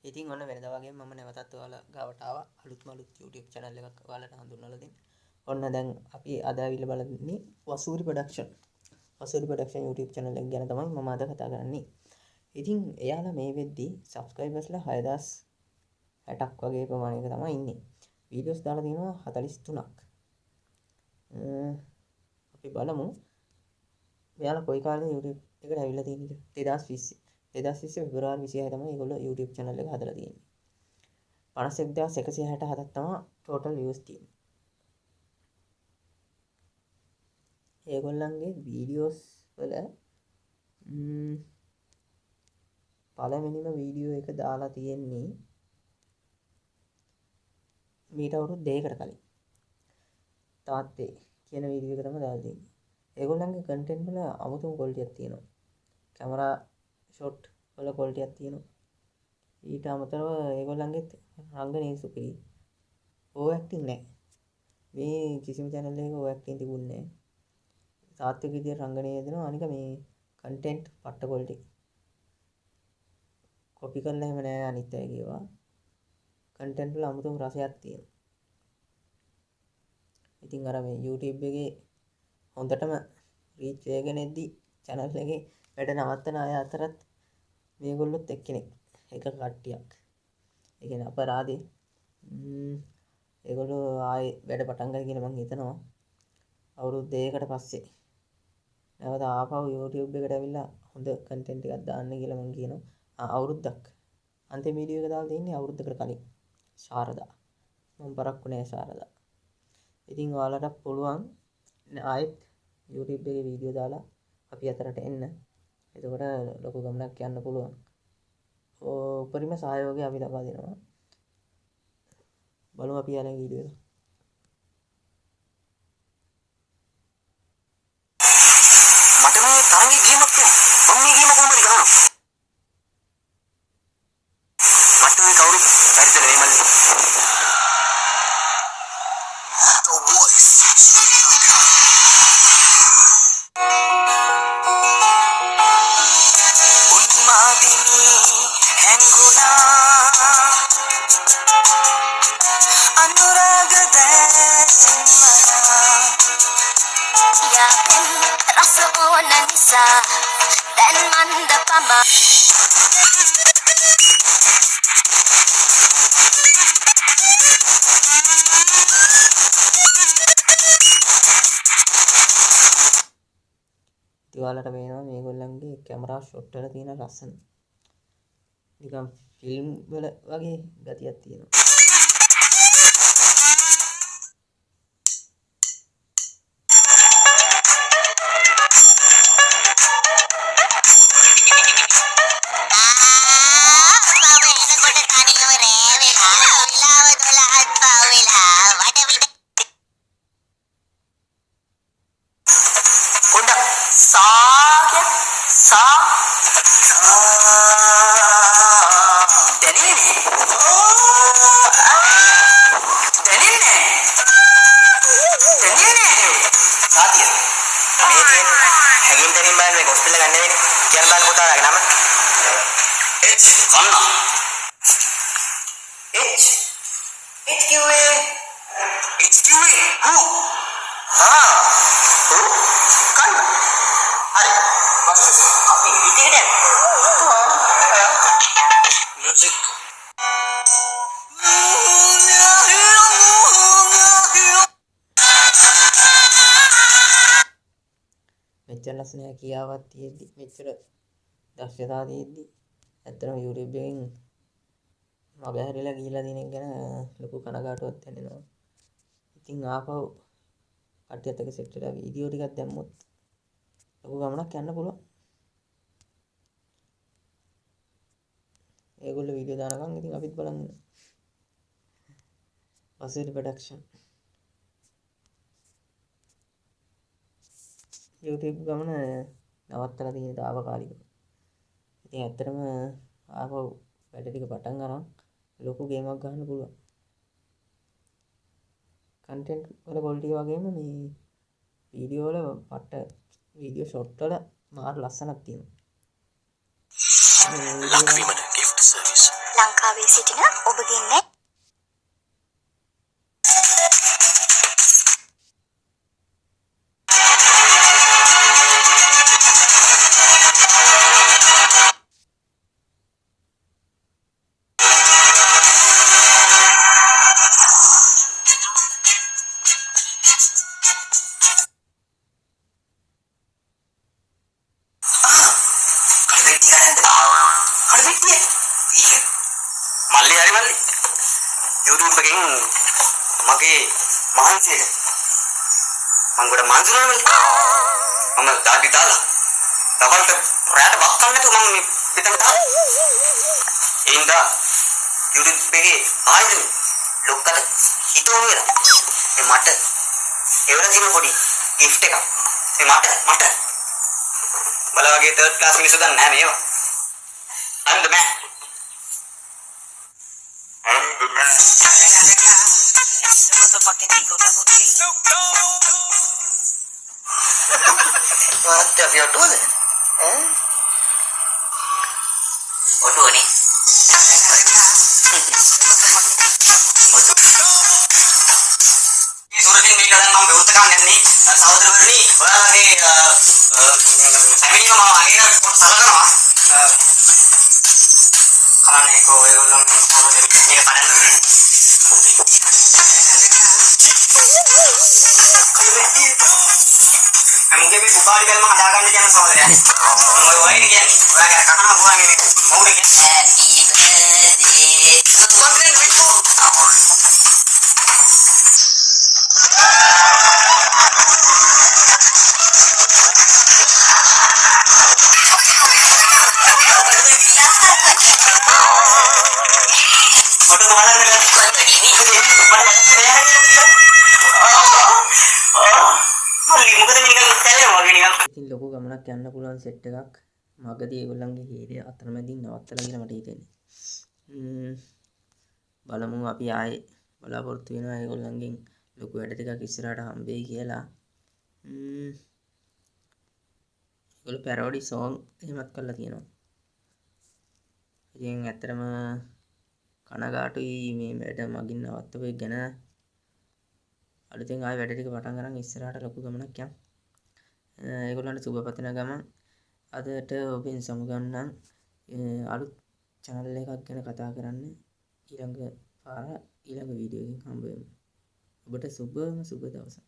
ඉතින් ඔන්න වෙනදා වගේ මම නැවතත් ඔයාලා ගාවට ආවා අලුත්ම අලුත් YouTube channel එකක් ඔයාලට හඳුන්වලා දෙන්න. ඔන්න දැන් අපි අද ආවිල්ලා බලන්නේ වසූරි ප්‍රොඩක්ෂන්. වසූරි ප්‍රොඩක්ෂන් YouTube channel එක ගැන තමයි මම අද කතා කරන්නේ. ඉතින් එයාලා මේ වෙද්දී subscribersලා 6060ක් වගේ ප්‍රමාණයක තමයි ඉන්නේ. වීඩියෝස් දාලා තියෙනවා 43ක්. අපි බලමු මෙයාලා කොයි කාලේ YouTube එකට ඇවිල්ලා තියෙනවද? 2020 පෙබරවාරි 26 තමයි ඒගොල්ලෝ YouTube channel එක හදලා තියෙන්නේ. 51167ක් තමයි total views තියෙන්නේ. ඒගොල්ලන්ගේ වීඩියෝස් වල පළවෙනිම වීඩියෝ එක දාලා තියෙන්නේ මීට අවුරුදු 2කට කලින්. තාත්තේ කියන වීඩියෝ එක තමයි දාලා තියෙන්නේ. ඒගොල්ලන්ගේ content වල අමුතුම quality එකක් තියෙනවා. කැමරා ෂොට් වල quality එකක් තියෙනවා. ඊට අමතරව ඒගොල්ලන්ගේ රංගනයේ සුපිරි. ඕවර් ඇක්ටිං නැහැ. මේ කිසිම channel එකක ඕවර් ඇක්ටිං තිබුණේ නැහැ. තාත්වික විදියට රංගනයේ දෙනවා. අනික මේ content පට්ට quality. කොපි කරලා එහෙම නෑ අනිත් අයගේ ඒවා. content වල අමුතුම රසයක් තියෙනවා. ඉතින් අර මේ YouTube එකේ හොඳටම රීච් වෙගෙන ඉද්දි channel එකේ වැඩ නවත්තන අය අතරත් මේගොල්ලොත් එක්කෙනෙක්. එක කට්ටියක්. ඒ කියන්නේ අපරාධේ ඒගොල්ලෝ ආයේ වැඩ පටන් ගයි කියලා මම හිතනවා. අවුරුදු 2කට පස්සේ නැවත ආපහු YouTube එකට ඇවිල්ලා හොඳ content එකක් දාන්න කියලා මම කියනවා. අවුරුද්දක්. අන්තිම වීඩියෝ එක දාලා තින්නේ අවුරුද්දකට කලින්. ශාරදා. මම පරක්කු නෑ ශාරදා. ඉතින් ඔයාලට පුළුවන් ආයෙත් YouTube එකේ වීඩියෝ දාලා අපි අතරට එන්න. එතකොට ලොකු ගමනක් යන්න පුළුවන්. උපරිම සහයෝගය අපි ලබා දෙනවා. බලමු අපි යන වීඩියෝ එක. මට මේ තරංගේ ගේමක් තියෙනවා. මම මේ ගේම කොහොමද ගහනවා? මට මේ කවුරු පරිසර වෙයි මල්ලි. The voice Sri Lanka. උන්මාදිනී හැංගුණා අනුරාග දැසින්මනා yakin rasa ona nisa dan manda pama ඔයාලට පේනවා මේගොල්ලන්ගේ කැමරා ෂොට් වල තියෙන ලස්සන නිකන් ෆිල්ම් වල වගේ ගතියක් තියෙනවා. Music. මෙච්චර ලස්සන කියාවක් තියෙද්දි මෙච්චර දක්ෂතා තියෙද්දි ඇත්තටම YouTube එකෙන් මගහැරිලා ගිහිලා දින එක ගැන ලොකු කනගාටුවක් දැනෙනවා. ඉතින් ආපහු කට්ටියත් එක්ක සෙට් වෙලා වීඩියෝ ටිකක් දැම්මොත් ලොකු ගමනක් යන්න පුළුවන්. ඒගොල්ලෝ වීඩියෝ දානකම් ඉතින් අපිත් බලන් ඉන්න. වසූරි ප්‍රොඩක්ෂන් YouTube ගමන නවත්තලා තියෙන තාවකාලිකව. ඉතින් ඇත්තටම ආපහු වැඩ ටික පටන් ගන්න ලොකු ගේමක් ගන්න පුළුවන්. content වල quality වගේම මේ වීඩියෝ වල පට්ට වීඩියෝ ෂොට් වල මාර ලස්සනක් තියෙනවා. Lakshmi gift service. ලංකාවේ සිටින ඔබගේ මල්ලි හරි මල්ලි YouTube එකෙන් මගේ මහන්සියට මම ගොඩ මහන්සි වුණා මල්ලි මම දාඩි දාලා තවල්ට රැට බක් ගන්න නැතුව මම පිටට ආවා ඒ හින්දා YouTube එකේ ආයෙත් ලොක්කට හිතෝ වෙලා ඒ මට එවර දින පොඩි gift එකක් ඒ මට බලවගේ third class මිනිස්සු දන්නේ නැහැ මේවා I'm the man What have you done? Auto ni. මේ සුරතින් මේ කලින් මම විවෘත කරන්නේ නැහැ සහෝදරවරුනි ඔයාලගේ ෆැමිලිව මම අගේන කොට සලකනවා කන්නේ කො ඒගොල්ලෝ මොකද මේක පඩන්න මුගේ මේ කුපාඩි බැල්ම හදාගන්න කියන සහෝදරයා ඔය වයින් කියන්නේ ඔයාගේ කකනා පුවාගේ මවුනේ ඉතින් ලොකු ගමනක් යන්න පුළුවන් සෙට් එකක් මගදී ඒගොල්ලන්ගේ හේරිය අතරමැදින් නවත්තලා කියලා මට හිතෙන්නේ. බලමු අපි ආයේ බලාපොරොත්තු වෙනවා ඒගොල්ලන්ගෙන් ලොකු වැඩ ටිකක් ඉස්සරහට හම්බෙයි කියලා. ඒගොල්ලෝ පැරෝඩි සෝං එහෙමත් කරලා තියෙනවා. ඉතින් ඇත්තටම කනගාටුයි මේ වැඩ මගින් නවත්තපු එක ගැන. අලුතෙන් ආයෙ වැඩ ටික පටන් ගන්න ඉස්සරහට ලොකු ගමනක් යන්න. ඒගොල්ලන්ට සුබ පතන ගමන් අදට ඔබෙන් සමුගන්නම් අලුත් channel එකක් ගැන කතා කරන්න ඊළඟ පාර ඊළඟ වීඩියෝ එකකින් හම්බ වෙමු. ඔබට සුබ දවසක්.